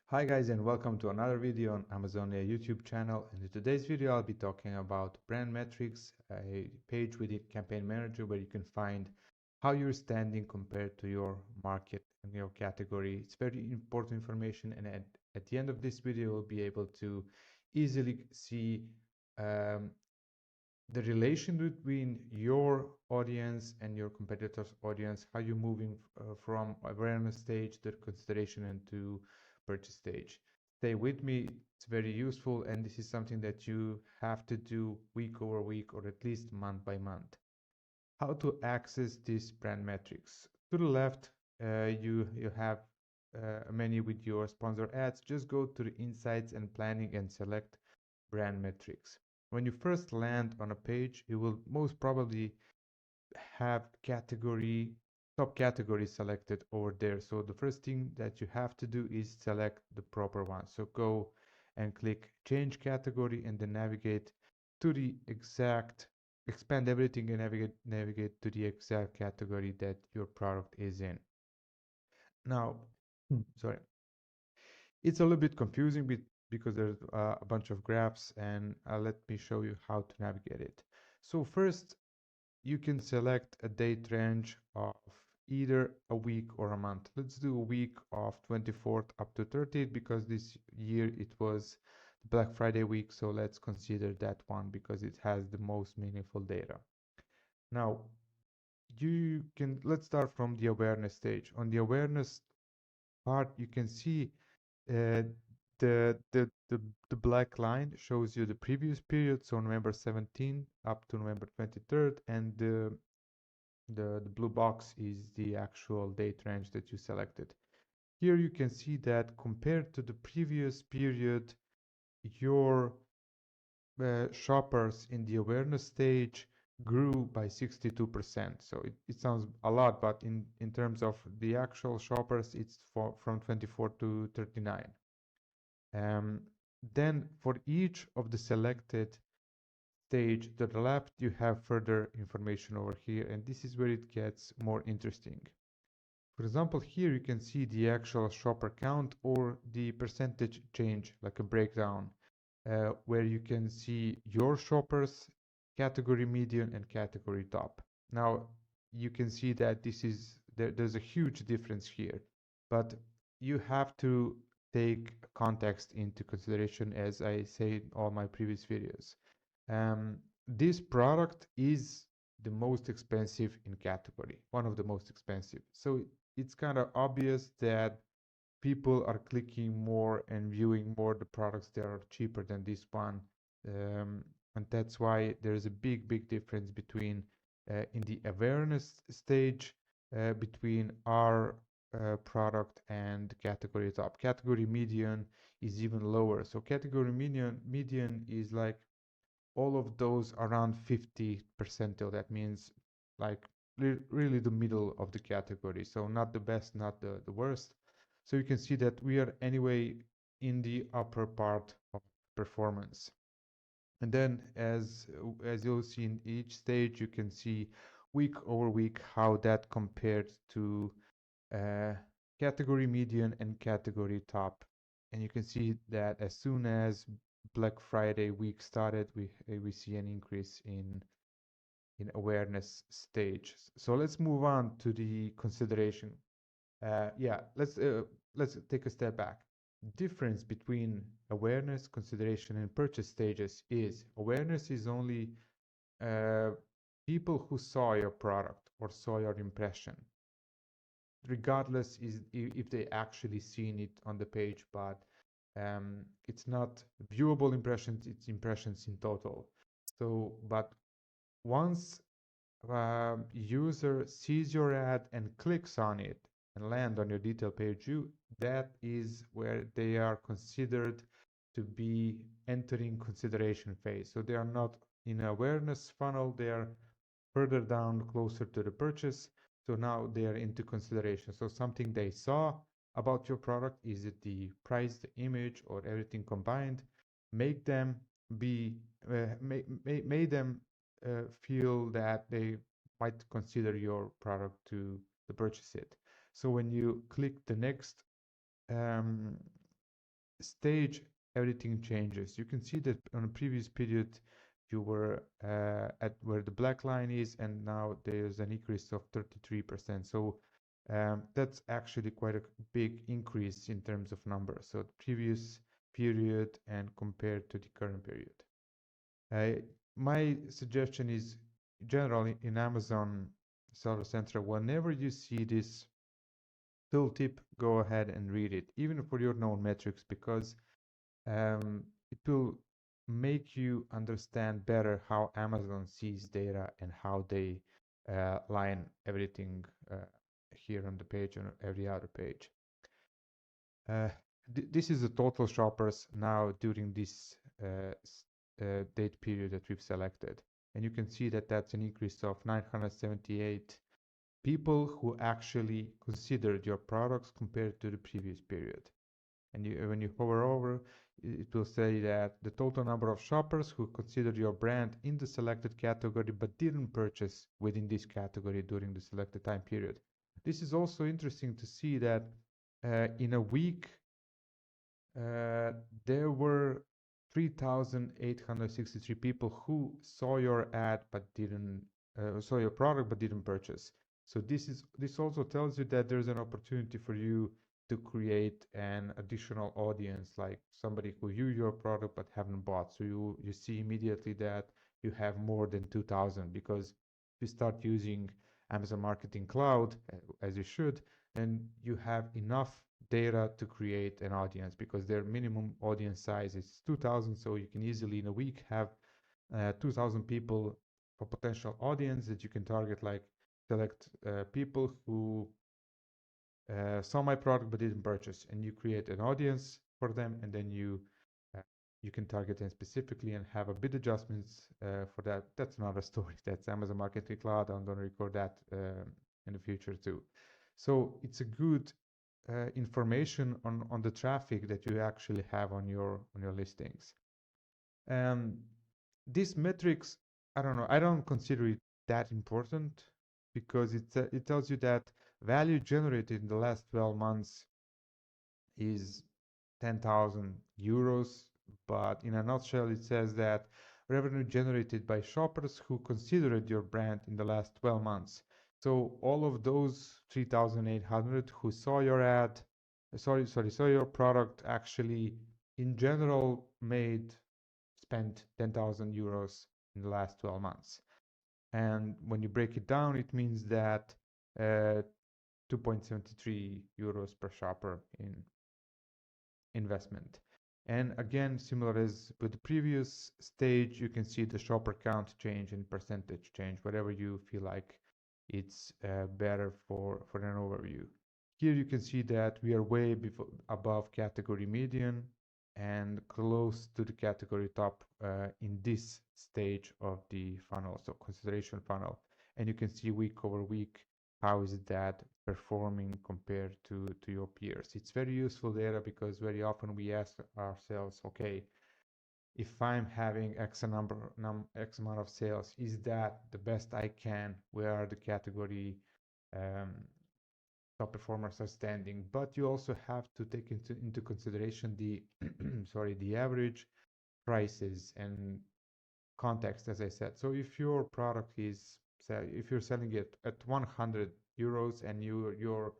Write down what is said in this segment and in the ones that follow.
Hi guys, and welcome to another video on Amazonia YouTube channel. And in today's video I'll be talking about brand metrics, a page within Campaign Manager where you can find how you're standing compared to your market and your category. It's very important information, and at the end of this video you'll be able to easily see um, the relation between your audience and your competitors' audience, how you're moving from awareness stage to consideration and to purchase stage. Stay with me, it's very useful, and this is something that you have to do week over week or at least month by month. How to access these brand metrics? To the left, you have a menu with your sponsor ads. Just go to the insights and planning and select brand metrics. When you first land on a page, you will most probably have top category selected over there. So the first thing that you have to do is select the proper one. So go and click change category and then navigate to the exact, expand everything and navigate to the exact category that your product is in. Now, sorry, it's a little bit confusing because there's a bunch of graphs, and let me show you how to navigate it. So first, you can select a date range of either a week or a month. Let's do a week of 24th up to 30th because this year it was the Black Friday week, so let's consider that one because it has the most meaningful data. Now, let's start from the awareness stage. On the awareness part, you can see uh, the, the, the, the black line shows you the previous period, so November 17 up to November 23rd, and the blue box is the actual date range that you selected. Here you can see that compared to the previous period, your shoppers in the awareness stage grew by 62%. So it sounds a lot, but in terms of the actual shoppers, it's from 24 to 39. Then for each of the selected stage to the left, you have further information over here, and this is where it gets more interesting. For example, here you can see the actual shopper count or the percentage change, like a breakdown, where you can see your shoppers, category median, and category top. Now, you can see that there's a huge difference here, but you have to take context into consideration, as I say in all my previous videos. This product is the most expensive in category, one of the most expensive. So it's kind of obvious that people are clicking more and viewing more the products that are cheaper than this one. And that's why there's a big difference between in the awareness stage between our product and category top. Category median is even lower. So category median is like all of those around 50 percentile. That means like really the middle of the category. So not the best, not the worst. So you can see that we are anyway in the upper part of performance. And then as you'll see in each stage, you can see week over week how that compared to category median and category top. And you can see that as soon as Black Friday week started, we see an increase in awareness stage. So let's move on to the consideration. Yeah, let's take a step back. Difference between awareness, consideration, and purchase stages is awareness is only uh, people who saw your product or saw your impression, regardless is if they actually seen it on the page, but it's not viewable impressions, it's impressions in total. So, but once user sees your ad and clicks on it and land on your detail page, that is where they are considered to be entering consideration phase. So they are not in awareness funnel, they are further down closer to the purchase. So now they are into consideration. So something they saw about your product, is it the price, the image, or everything combined, make them be made them feel that they might consider your product to purchase it. So when you click the next um, stage, everything changes. You can see that on a previous period, you were at where the black line is, and now there's an increase of 33%. So that's actually quite a big increase in terms of numbers. So the previous period and compared to the current period. My suggestion is generally in Amazon Seller Central, whenever you see this tooltip, go ahead and read it, even for your known metrics, because it will make you understand better how Amazon sees data and how they line everything here on the page and every other page. This is the total shoppers now during this date period that we've selected. And you can see that that's an increase of 978 people who actually considered your products compared to the previous period. And when you hover over, it will say that the total number of shoppers who considered your brand in the selected category but didn't purchase within this category during the selected time period. This is also interesting to see that in a week, there were 3,863 people who saw your ad but didn't saw your product but didn't purchase. So this also tells you that there's an opportunity for you to create an additional audience, like somebody who view your product but haven't bought. So you see immediately that you have more than 2,000, because if you start using Amazon Marketing Cloud, as you should, then you have enough data to create an audience, because their minimum audience size is 2,000. So you can easily in a week have 2,000 people for potential audience that you can target, like select people who saw my product but didn't purchase, and you create an audience for them, and then you can target them specifically and have a bid adjustments for that. That's another story. That's Amazon Marketing Cloud. I'm going to record that in the future too. So it's a good information on the traffic that you actually have on your listings. These metrics, I don't know, I don't consider it that important, because it tells you that value generated in the last 12 months is 10,000 euros, but in a nutshell, it says that revenue generated by shoppers who considered your brand in the last 12 months. So all of those 3,800 who saw your ad, saw your product, actually in general spent 10,000 euros in the last 12 months. And when you break it down, it means that 2.73 euros per shopper in investment. And again, similar as with the previous stage, you can see the shopper count change and percentage change, whatever you feel like it's better for an overview. Here you can see that we are way above category median and close to the category top in this stage of the funnel, so consideration funnel. And you can see week over week how is that performing compared to your peers. It's very useful data, because very often we ask ourselves, okay, if I'm having X amount of sales, is that the best I can? Where are the category top performers are standing? But you also have to take into consideration the the average prices and context, as I said. So if your product is, if you're selling it at 100 euros and you're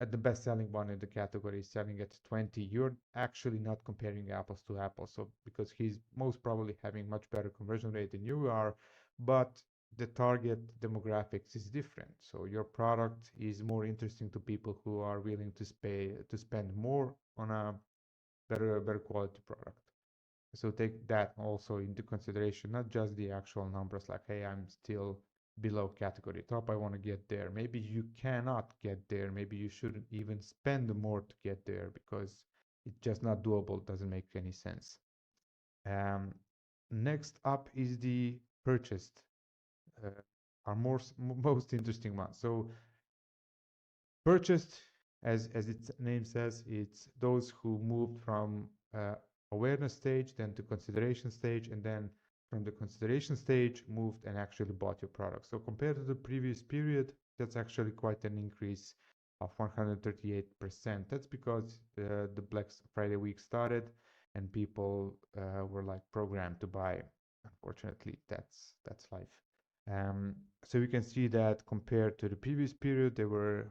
at the best selling one in the category selling at 20, you're actually not comparing apples to apples. So because he's most probably having much better conversion rate than you are, but the target demographics is different. So your product is more interesting to people who are willing to spend more on a better quality product. So take that also into consideration, not just the actual numbers like, hey, I'm still below category top, I want to get there. Maybe you cannot get there. Maybe you shouldn't even spend more to get there, because it's just not doable. Doesn't make any sense. Next up is the purchased, our most interesting one. So purchased, as its name says, it's those who moved from awareness stage, then to consideration stage, and then from the consideration stage moved and actually bought your product. So compared to the previous period, that's actually quite an increase of 138%. That's because the Black Friday week started and people were like programmed to buy. Unfortunately, that's life. So you can see that compared to the previous period, there were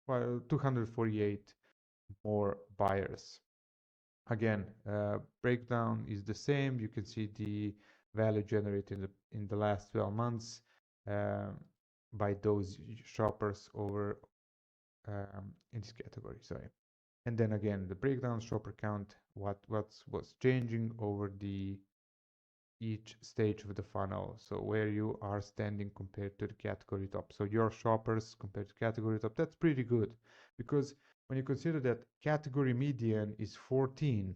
well, 248 more buyers. Again, breakdown is the same. You can see the value generated in the last 12 months by those shoppers over in this category. Sorry. And then again, the breakdown shopper count, what's changing over the each stage of the funnel. So where you are standing compared to the category top. So your shoppers compared to category top, that's pretty good because when you consider that category median is 14,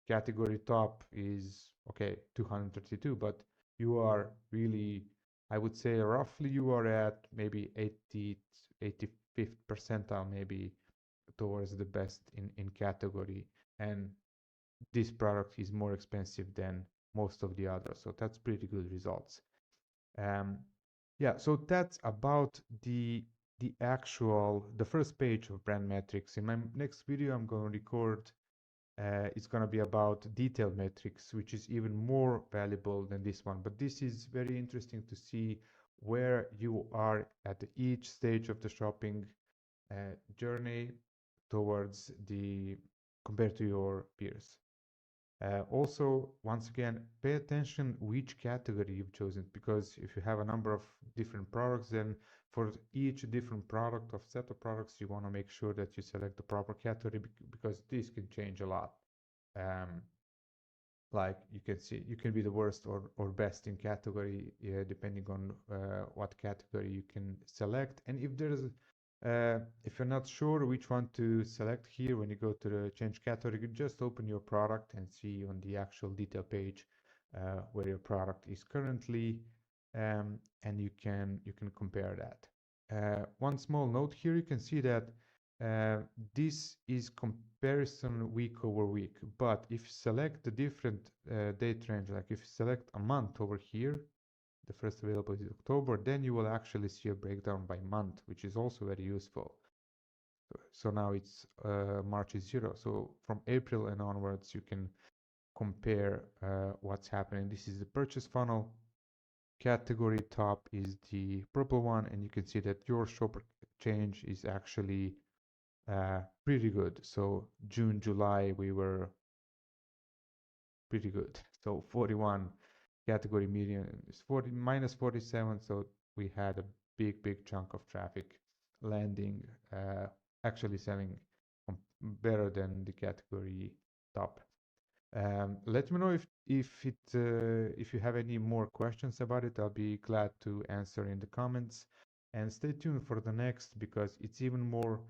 category top is okay 232, but you are really, I would say roughly you are at maybe 85th percentile maybe towards the best in category, and this product is more expensive than most of the others. So that's pretty good results. Yeah, so that's about the first page of brand metrics. In my next video, I'm going to record. It's going to be about detailed metrics, which is even more valuable than this one. But this is very interesting to see where you are at each stage of the shopping journey towards compared to your peers. Also, once again, pay attention which category you've chosen, because if you have a number of different products, then for each different product or set of products, you want to make sure that you select the proper category because this can change a lot. Like you can see, you can be the worst or best in category depending on what category you can select. And if you're not sure which one to select here, when you go to the change category, you just open your product and see on the actual detail page where your product is currently, and you can compare that. One small note here, you can see that this is comparison week over week, but if you select the different date range, like if you select a month over here, the first available is October, then you will actually see a breakdown by month, which is also very useful. So now it's March is 0. So from April and onwards, you can compare what's happening. This is the purchase funnel. Category top is the purple one, and you can see that your shopper change is actually pretty good. So June, July, we were pretty good. So 41 category median is minus 47. So we had a big chunk of traffic landing, actually selling better than the category top. Let me know if you have any more questions about it. I'll be glad to answer in the comments, and stay tuned for the next, because it's even more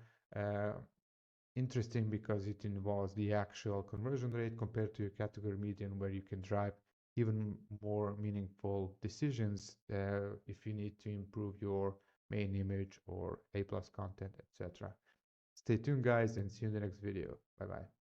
interesting because it involves the actual conversion rate compared to your category median, where you can drive even more meaningful decisions if you need to improve your main image or A+ content, etc. Stay tuned, guys, and see you in the next video. Bye bye.